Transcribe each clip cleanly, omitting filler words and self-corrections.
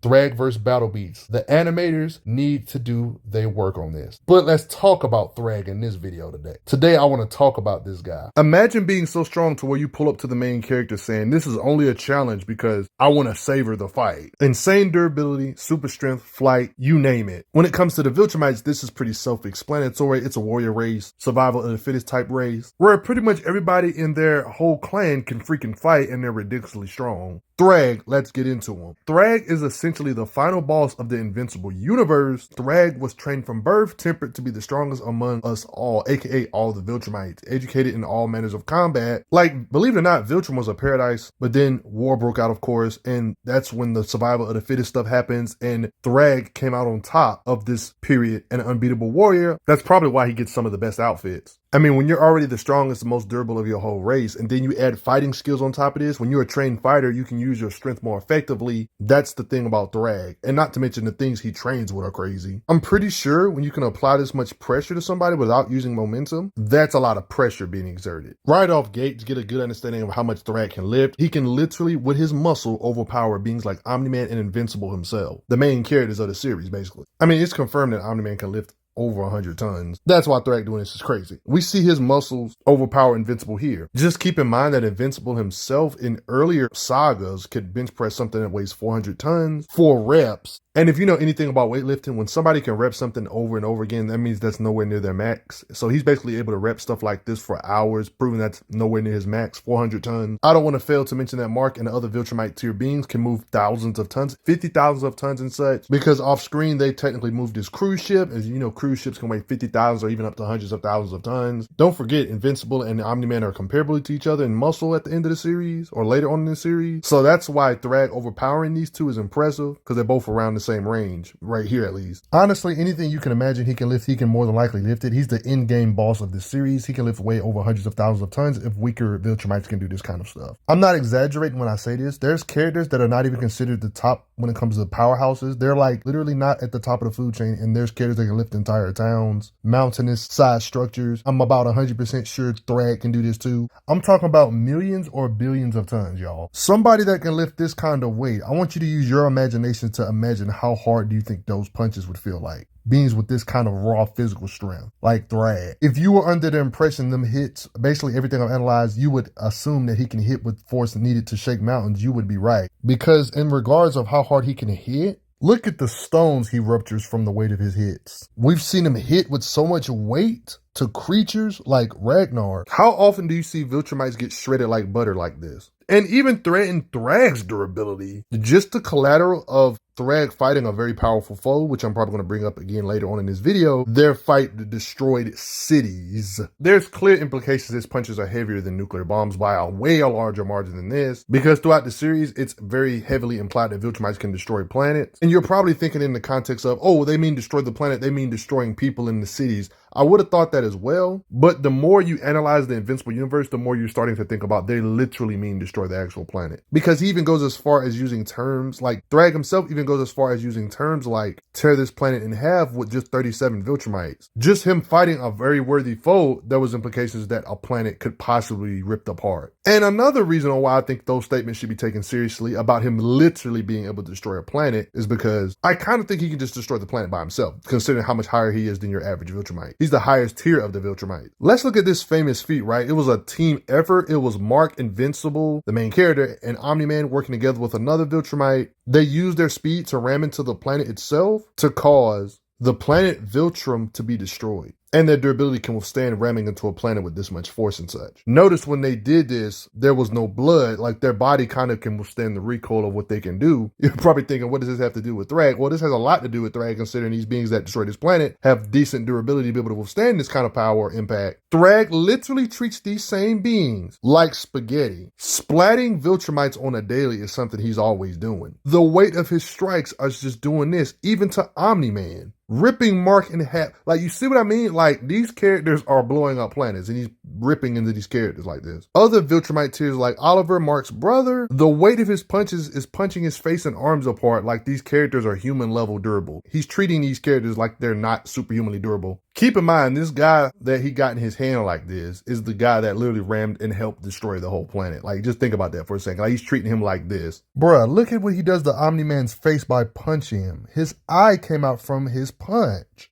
Thragg versus Battle Beats. The animators need to do their work on this. But let's talk about Thragg in this video today. Today, I want to talk about this guy. Imagine being so strong to where you pull up to the main character saying, this is only a challenge because I want to savor the fight. Insane durability, super strength, flight, you name it. When it comes to the Viltrumites, this is pretty self-explanatory. It's a warrior race, survival of the fittest type race, where pretty much everybody in their whole clan can freaking fight and they're ridiculously strong. Thragg, let's get into him. Thragg is essentially the final boss of the Invincible universe. Thragg was trained from birth, tempered to be the strongest among us all, aka all the Viltrumites, educated in all manners of combat. Like, believe it or not, Viltrum was a paradise, but then war broke out, of course, and that's when the survival of the fittest stuff happens, and Thragg came out on top of this period, an unbeatable warrior. That's probably why he gets some of the best outfits. I mean, when you're already the strongest, the most durable of your whole race, and then you add fighting skills on top of this, when you're a trained fighter, you can use your strength more effectively. That's the thing about Thragg. And not to mention the things he trains with are crazy. I'm pretty sure when you can apply this much pressure to somebody without using momentum, that's a lot of pressure being exerted. Right off gate, to get a good understanding of how much Thragg can lift, he can literally, with his muscle, overpower beings like Omni-Man and Invincible himself. The main characters of the series, basically. I mean, it's confirmed that Omni-Man can lift over 100 tons. That's why Thragg doing this is crazy. We see his muscles overpower Invincible here. Just keep in mind that Invincible himself in earlier sagas could bench press something that weighs 400 tons, 4 reps. And if you know anything about weightlifting, when somebody can rep something over and over again, that means that's nowhere near their max. So he's basically able to rep stuff like this for hours, proving that's nowhere near his max, 400 tons. I don't want to fail to mention that Mark and the other Viltrumite tier beings can move thousands of tons, 50,000 of tons and such, because off screen, they technically moved his cruise ship. As you know, cruise ships can weigh 50,000 or even up to hundreds of thousands of tons. Don't forget, Invincible and Omni-Man are comparable to each other in muscle at the end of the series or later on in the series. So that's why Thragg overpowering these two is impressive, because they're both around the same range, right here at least. Honestly, anything you can imagine he can lift, he can more than likely lift it. He's the in-game boss of this series. He can lift way over hundreds of thousands of tons if weaker Viltrumites can do this kind of stuff. I'm not exaggerating when I say this. There's characters that are not even considered the top when it comes to powerhouses. They're like literally not at the top of the food chain, and there's characters that can lift entire towns, mountainous side structures. I'm about 100% sure Thragg can do this too. I'm talking about millions or billions of tons, y'all. Somebody that can lift this kind of weight, I want you to use your imagination to imagine how hard do you think those punches would feel like? Beings with this kind of raw physical strength, like Thragg. If you were under the impression them hits, basically everything I've analyzed, you would assume that he can hit with force needed to shake mountains. You would be right. Because in regards of how hard he can hit, look at the stones he ruptures from the weight of his hits. We've seen him hit with so much weight to creatures like Ragnar. How often do you see Viltrumites get shredded like butter like this? And even threaten Thragg's durability. Just the collateral of Thragg fighting a very powerful foe, which I'm probably going to bring up again later on in this video, their fight destroyed cities. There's clear implications his punches are heavier than nuclear bombs by a way larger margin than this, because throughout the series, it's very heavily implied that Viltrumites can destroy planets. And you're probably thinking in the context of, oh, they mean destroy the planet, they mean destroying people in the cities. I would have thought that as well, but the more you analyze the Invincible universe, the more you're starting to think about they literally mean destroy the actual planet. Because he even goes as far as using terms, like Thragg himself even goes as far as using terms like tear this planet in half with just 37 Viltrumites. Just him fighting a very worthy foe, there was implications that a planet could possibly be ripped apart. And another reason why I think those statements should be taken seriously about him literally being able to destroy a planet is because I kind of think he can just destroy the planet by himself, considering how much higher he is than your average Viltrumite. He's the highest tier of the Viltrumite. Let's look at this famous feat, right? It was a team effort. It was Mark, Invincible, the main character, and Omni-Man working together with another Viltrumite. They used their speed to ram into the planet itself to cause the planet Viltrum to be destroyed. And their durability can withstand ramming into a planet with this much force and such. Notice when they did this, there was no blood. Like their body kind of can withstand the recoil of what they can do. You're probably thinking, what does this have to do with Thragg? Well, this has a lot to do with Thragg, considering these beings that destroy this planet have decent durability to be able to withstand this kind of power or impact. Thragg literally treats these same beings like spaghetti. Splatting Viltrumites on a daily is something he's always doing. The weight of his strikes are just doing this, even to Omni-Man. Ripping Mark in half. Like, you see what I mean? Like, these characters are blowing up planets, and he's ripping into these characters like this. Other Viltrumite tiers like Oliver, Mark's brother, the weight of his punches is punching his face and arms apart like these characters are human level durable. He's treating these characters like they're not superhumanly durable. Keep in mind, this guy that he got in his hand like this is the guy that literally rammed and helped destroy the whole planet. Like, just think about that for a second. Like, he's treating him like this. Bruh, look at what he does to Omni-Man's face by punching him. His eye came out from his punch.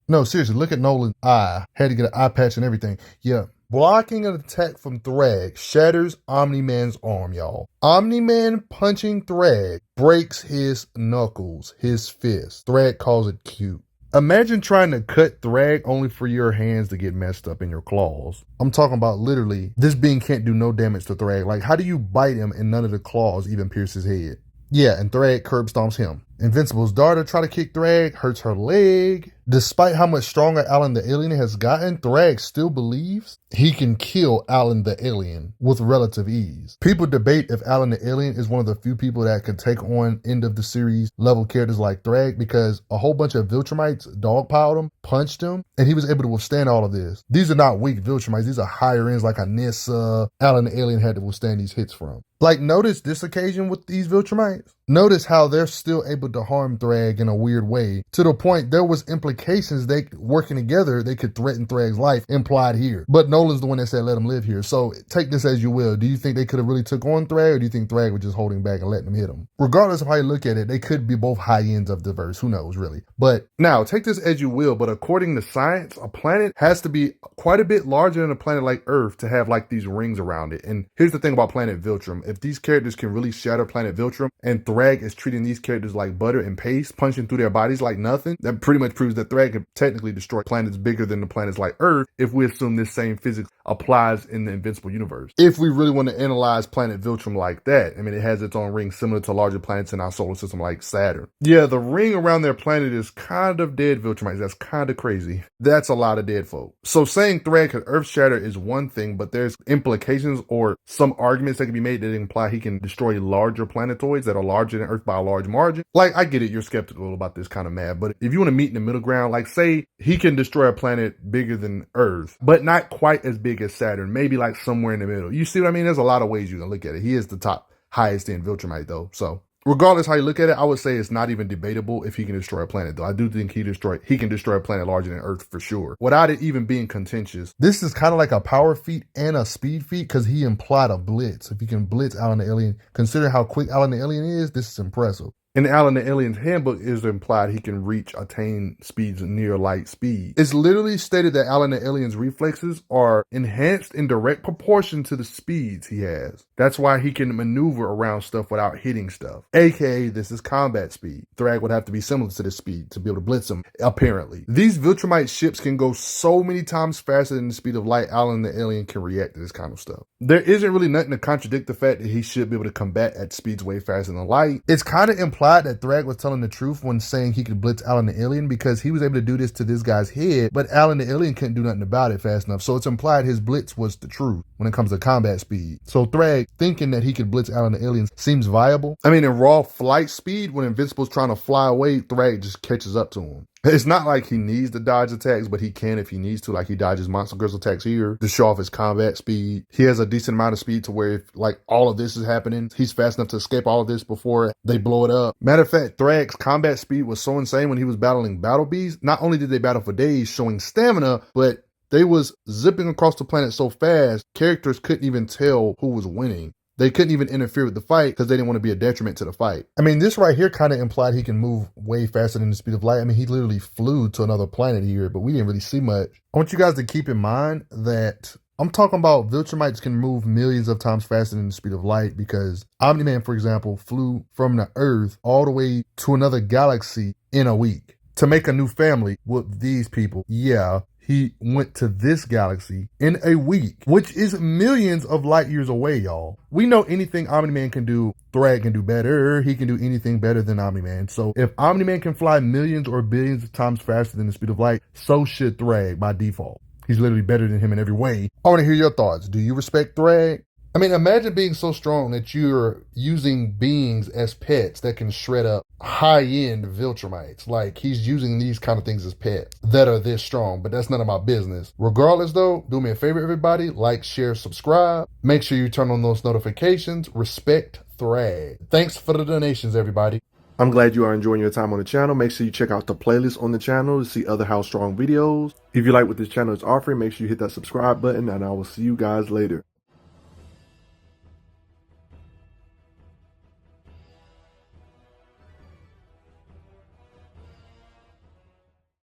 No, seriously, look at Nolan's eye. Had to get an eye patch and everything. Yeah. Blocking an attack from Thragg shatters Omni-Man's arm, y'all. Omni-Man punching Thragg breaks his knuckles, his fist. Thragg calls it cute. Imagine trying to cut Thragg only for your hands to get messed up in your claws. I'm talking about literally, this being can't do no damage to Thragg. Like, how do you bite him and none of the claws even pierce his head? Yeah, and Thragg curb stomps him. Invincible's daughter try to kick Thragg, hurts her leg. Despite how much stronger Alan the Alien has gotten, Thragg still believes he can kill Alan the Alien with relative ease. People debate if Alan the Alien is one of the few people that can take on end of the series level characters like Thragg, because a whole bunch of Viltrumites dogpiled him, punched him, and he was able to withstand all of this. These are not weak Viltrumites, these are higher ends like a Nissa. Alan the Alien had to withstand these hits from. Like, notice this occasion with these Viltrumites. Notice how they're still able to harm Thragg in a weird way, to the point there was implications they working together, they could threaten Thragg's life implied here. But Nolan's the one that said let him live here. So take this as you will. Do you think they could have really took on Thragg, or do you think Thragg was just holding back and letting them hit him? Regardless of how you look at it, they could be both high ends of the verse. Who knows, really? But now, take this as you will, but according to science, a planet has to be quite a bit larger than a planet like Earth to have like these rings around it. And here's the thing about Planet Viltrum. If these characters can really shatter Planet Viltrum, and Thragg is treating these characters like butter and paste, punching through their bodies like nothing, that pretty much proves that Thragg can technically destroy planets bigger than the planets like Earth if we assume this same physics applies in the Invincible universe. If we really want to analyze Planet Viltrum like that, I mean, it has its own ring similar to larger planets in our solar system like Saturn. Yeah, the ring around their planet is kind of dead Viltrumites. That's kind of crazy. That's a lot of dead folk. So saying Thragg could earth shatter is one thing, but there's implications or some arguments that can be made that imply he can destroy larger planetoids that are larger than Earth by a large margin. Like, I get it, you're skeptical about this kind of math, but if you want to meet in the middle ground, like say he can destroy a planet bigger than Earth, but not quite as big as Saturn, maybe like somewhere in the middle. You see what I mean? There's a lot of ways you can look at it. He is the top highest end Viltrumite though, so regardless how you look at it, I would say it's not even debatable if he can destroy a planet, though. I do think he can destroy a planet larger than Earth for sure, without it even being contentious. This is kind of like a power feat and a speed feat, because he implied a blitz. If you can blitz Alan the Alien, consider how quick Alan the Alien is, this is impressive. In Alan the Alien's handbook, it is implied he can attain speeds near light speed. It's literally stated that Alan the Alien's reflexes are enhanced in direct proportion to the speeds he has. That's why he can maneuver around stuff without hitting stuff. AKA, this is combat speed. Thragg would have to be similar to this speed to be able to blitz him, apparently. These Viltrumite ships can go so many times faster than the speed of light. Alan the Alien can react to this kind of stuff. There isn't really nothing to contradict the fact that he should be able to combat at speeds way faster than light. It's kind of implied that Thragg was telling the truth when saying he could blitz Alan the Alien, because he was able to do this to this guy's head, but Alan the Alien couldn't do nothing about it fast enough. So it's implied his blitz was the truth when it comes to combat speed. So Thragg thinking that he could blitz Alan the Alien seems viable. I mean, in raw flight speed, when Invincible's trying to fly away, Thragg just catches up to him. It's not like he needs to dodge attacks, but he can if he needs to. Like, he dodges Monster Girl's attacks here to show off his combat speed. He has a decent amount of speed to where if like all of this is happening, he's fast enough to escape all of this before they blow it up. Matter of fact, Thragg's combat speed was so insane when he was battling Battle Bees. Not only did they battle for days showing stamina, but they was zipping across the planet so fast, characters couldn't even tell who was winning. They couldn't even interfere with the fight because they didn't want to be a detriment to the fight. I mean, this right here kind of implied he can move way faster than the speed of light. I mean, he literally flew to another planet here, but we didn't really see much. I want you guys to keep in mind that I'm talking about Viltrumites can move millions of times faster than the speed of light, because Omni-Man, for example, flew from the Earth all the way to another galaxy in a week to make a new family with these people. Yeah. He went to this galaxy in a week, which is millions of light years away, y'all. We know anything Omni-Man can do, Thragg can do better. He can do anything better than Omni-Man. So if Omni-Man can fly millions or billions of times faster than the speed of light, so should Thragg by default. He's literally better than him in every way. I want to hear your thoughts. Do you respect Thragg? I mean, imagine being so strong that you're using beings as pets that can shred up high-end Viltrumites. Like, he's using these kind of things as pets that are this strong, but that's none of my business. Regardless, though, do me a favor, everybody. Like, share, subscribe. Make sure you turn on those notifications. Respect Thragg. Thanks for the donations, everybody. I'm glad you are enjoying your time on the channel. Make sure you check out the playlist on the channel to see other How Strong videos. If you like what this channel is offering, make sure you hit that subscribe button, and I will see you guys later.